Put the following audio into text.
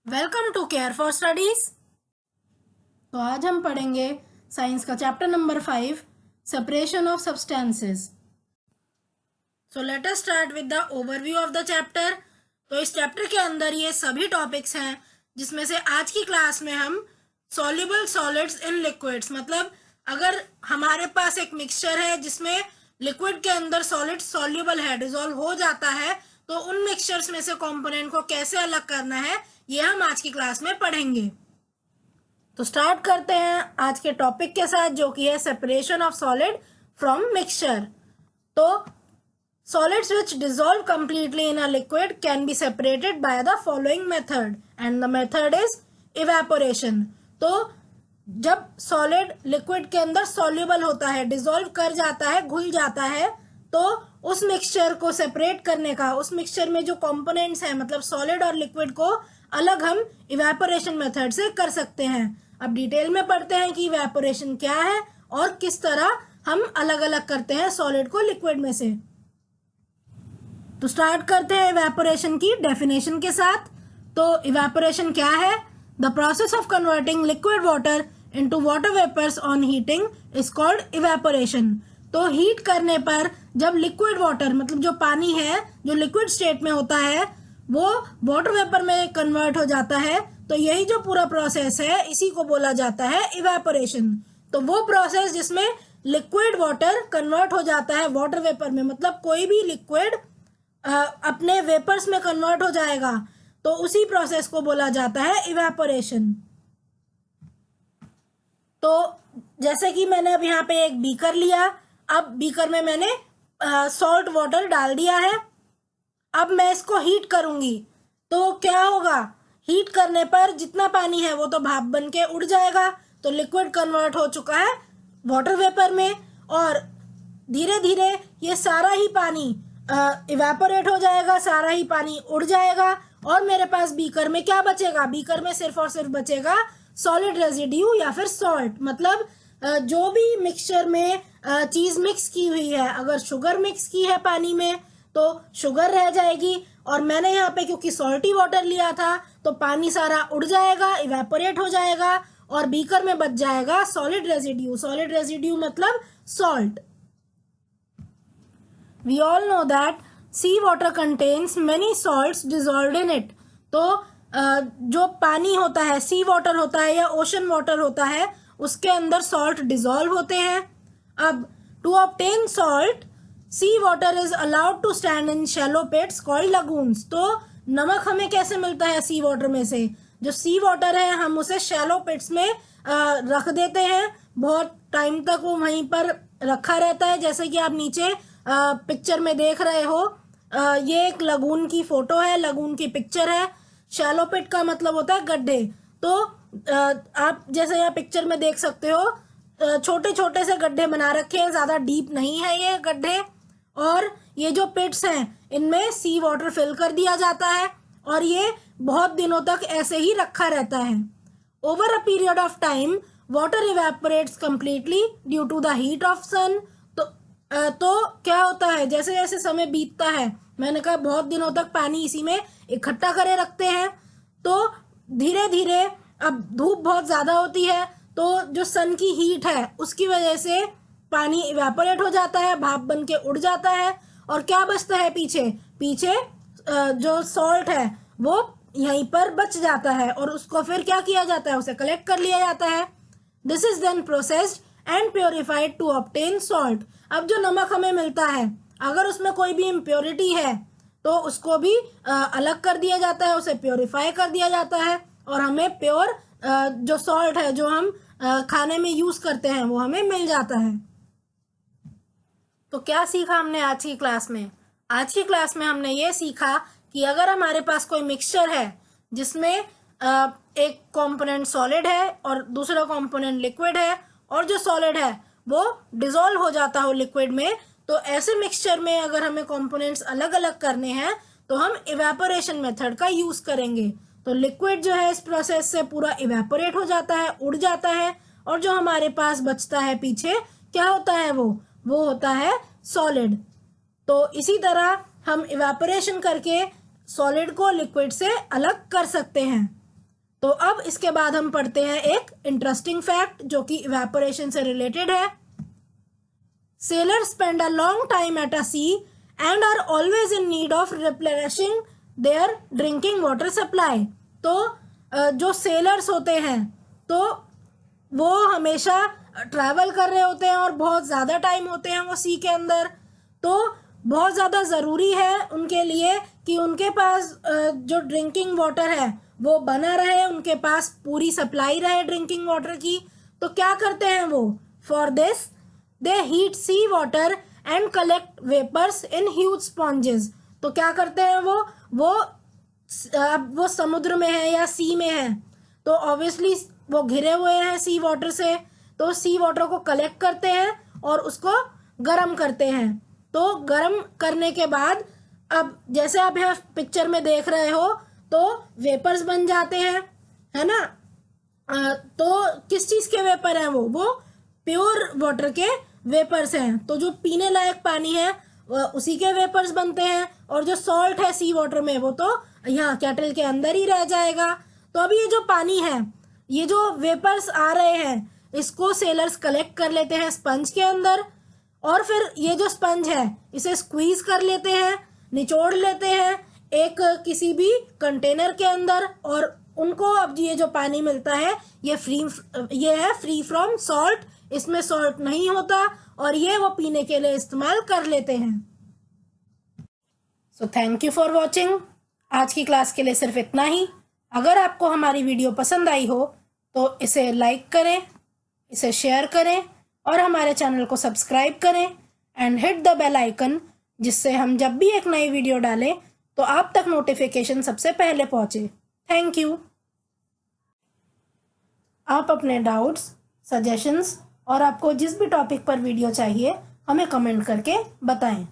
Welcome to care for studies. तो आज हम पढ़ेंगे साइंस का chapter number 5, separation of substances. So let us start with the overview of the chapter. तो इस चैप्टर के अंदर ये सभी टॉपिक्स हैं जिसमें से आज की क्लास में हम सॉल्युबल सॉलिड्स इन लिक्विड्स, मतलब अगर हमारे पास एक मिक्सचर है जिसमें लिक्विड के अंदर सॉलिड सॉल्युबल है, डिसॉल्व हो जाता है, तो उन मिक्सचर्स में से कंपोनेंट को कैसे अलग करना है ये हम आज की क्लास में पढ़ेंगे। तो स्टार्ट करते हैं आज के टॉपिक के साथ, जो कि है separation of solid from mixture. तो solids which dissolve completely in a liquid can be separated by the following method, and the method is evaporation। तो जब सॉलिड लिक्विड के अंदर सॉल्युबल होता है, डिसॉल्व कर जाता है, घुल जाता है, तो उस मिक्सचर को सेपरेट करने का, उस मिक्सचर में जो कंपोनेंट्स हैं, मतलब सॉलिड और लिक्विड को अलग हम इवेपोरेशन मेथड से कर सकते हैं। अब डिटेल में पढ़ते हैं कि इवेपोरेशन क्या है और किस तरह हम अलग अलग करते हैं सॉलिड को लिक्विड में से। तो स्टार्ट करते हैं इवेपोरेशन की डेफिनेशन के साथ। तो इवेपोरेशन क्या है? The process of converting liquid water into water vapours on heating is called evaporation. तो हीट करने पर जब लिक्विड वाटर, मतलब जो पानी है जो लिक्विड स्टेट में होता है, वो वाटर वेपर में कन्वर्ट हो जाता है, तो यही जो पूरा प्रोसेस है इसी को बोला जाता है इवेपोरेशन। तो वो प्रोसेस जिसमें लिक्विड वाटर कन्वर्ट हो जाता है वाटर वेपर में, मतलब कोई भी लिक्विड अपने वेपर्स में कन्वर्ट हो जाएगा, तो उसी प्रोसेस को बोला जाता है इवेपोरेशन। तो जैसे कि मैंने अब यहाँ पे एक बीकर लिया, अब बीकर में मैंने सॉल्ट वाटर डाल दिया है। अब मैं इसको हीट करूंगी, तो क्या होगा? हीट करने पर जितना पानी है वो तो भाप बन के उड़ जाएगा, तो लिक्विड कन्वर्ट हो चुका है वाटर वेपर में, और धीरे धीरे ये सारा ही पानी इवेपोरेट हो जाएगा, सारा ही पानी उड़ जाएगा, और मेरे पास बीकर में क्या बचेगा? बीकर में सिर्फ और सिर्फ बचेगा सॉलिड रेजिड्यू या फिर सॉल्ट, मतलब जो भी मिक्सचर में चीज मिक्स की हुई है। अगर शुगर मिक्स की है पानी में तो शुगर रह जाएगी, और मैंने यहाँ पे क्योंकि सॉल्टी वाटर लिया था तो पानी सारा उड़ जाएगा, इवेपोरेट हो जाएगा, और बीकर में बच जाएगा सॉलिड रेजिड्यू। सॉलिड रेजिड्यू मतलब salt. We all know that sea water contains many salts dissolved in it। तो जो पानी होता है, सी वाटर होता है या ओशन वाटर होता है, उसके अंदर सॉल्ट डिसॉल्व होते हैं। अब to obtain salt sea water is allowed to stand in shallow pits called lagoons. तो नमक हमें कैसे मिलता है? सी वाटर में से। जो सी वाटर है हम उसे शैलो पिट्स में रख देते हैं, बहुत टाइम तक वो वहीं पर रखा रहता है। जैसे कि आप नीचे पिक्चर में देख रहे हो, ये एक लगून की फोटो है, लगून की पिक्चर है। शैलो पिट का मतलब होता है गड्ढे। तो आप जैसे यहाँ पिक्चर में देख सकते हो, छोटे छोटे से गड्ढे बना रखे हैं, ज्यादा डीप नहीं है ये गड्ढे, और ये जो पिट्स हैं इनमें सी वाटर फिल कर दिया जाता है, और ये बहुत दिनों तक ऐसे ही रखा रहता है। Over a period of time water evaporates completely due to the heat of sun. तो क्या होता है, जैसे जैसे समय बीतता है, मैंने कहा बहुत दिनों तक पानी इसी में इकट्ठा करे रखते हैं, तो धीरे धीरे अब धूप बहुत ज्यादा होती है, तो जो सन की हीट है उसकी वजह से पानी इवेपोरेट हो जाता है, भाप बन के उड़ जाता है, और क्या बचता है पीछे? पीछे जो सॉल्ट है वो यहीं पर बच जाता है, और उसको फिर क्या किया जाता है? उसे कलेक्ट कर लिया जाता है। This is then processed and purified to obtain salt. अब जो नमक हमें मिलता है, अगर उसमें कोई भी इम्प्योरिटी है तो उसको भी अलग कर दिया जाता है, उसे प्योरीफाई कर दिया जाता है, और हमें प्योर जो सॉल्ट है जो हम खाने में यूज करते हैं वो हमें मिल जाता है। तो क्या सीखा हमने आज की क्लास में? आज की क्लास में हमने ये सीखा कि अगर हमारे पास कोई मिक्सचर है जिसमें एक कंपोनेंट सॉलिड है और दूसरा कंपोनेंट लिक्विड है, और जो सॉलिड है वो डिसॉल्व हो जाता हो लिक्विड में, तो ऐसे मिक्सचर में अगर हमें कंपोनेंट्स अलग अलग करने हैं तो हम इवेपोरेशन मेथड का यूज करेंगे। तो लिक्विड जो है इस प्रोसेस से पूरा इवेपोरेट हो जाता है, उड़ जाता है, और जो हमारे पास बचता है पीछे क्या होता है? वो होता है सॉलिड। तो इसी तरह हम इवेपोरेशन करके सॉलिड को लिक्विड से अलग कर सकते हैं। तो अब इसके बाद हम पढ़ते हैं एक इंटरेस्टिंग फैक्ट जो कि इवेपोरेशन से रिलेटेड है। Sailors spend a long time at a sea and are always in need of replenishing their drinking water supply। तो जो सेलर्स होते हैं तो वो हमेशा ट्रैवल कर रहे होते हैं और बहुत ज़्यादा टाइम होते हैं वो सी के अंदर, तो बहुत ज़्यादा ज़रूरी है उनके लिए कि उनके पास जो ड्रिंकिंग वाटर है वो बना रहे, उनके पास पूरी सप्लाई रहे ड्रिंकिंग वाटर की। तो क्या करते हैं वो? For this they heat sea water and collect vapours in huge sponges. तो क्या करते हैं वो समुद्र में है या सी में है तो ऑब्वियसली वो घिरे हुए हैं सी वाटर से, तो सी वाटर को कलेक्ट करते हैं और उसको गर्म करते हैं। तो गर्म करने के बाद अब जैसे आप यहाँ पिक्चर में देख रहे हो तो वेपर्स बन जाते हैं, है ना। तो किस चीज़ के वेपर हैं वो प्योर वाटर के वेपर्स हैं। तो जो पीने लायक पानी है उसी के वेपर्स बनते हैं, और जो सॉल्ट है सी वाटर में वो तो यहाँ केटल के अंदर ही रह जाएगा। तो अब ये जो पानी है, ये जो वेपर्स आ रहे हैं, इसको सेलर्स कलेक्ट कर लेते हैं स्पंज के अंदर, और फिर ये जो स्पंज है इसे स्क्वीज कर लेते हैं, निचोड़ लेते हैं एक किसी भी कंटेनर के अंदर, और उनको अब ये जो पानी मिलता है ये है फ्री फ्रॉम सॉल्ट, इसमें सॉल्ट नहीं होता, और ये वो पीने के लिए इस्तेमाल कर लेते हैं। So thank you for watching. आज की क्लास के लिए सिर्फ इतना ही। अगर आपको हमारी वीडियो पसंद आई हो तो इसे लाइक करें, इसे शेयर करें और हमारे चैनल को सब्सक्राइब करें and hit the bell icon, जिससे हम जब भी एक नई वीडियो डालें तो आप तक नोटिफिकेशन सबसे पहले पहुंचे। Thank you. आप अपने डाउट्स, सजेशंस और आपको जिस भी टॉपिक पर वीडियो चाहिए हमें कमेंट करके बताएं।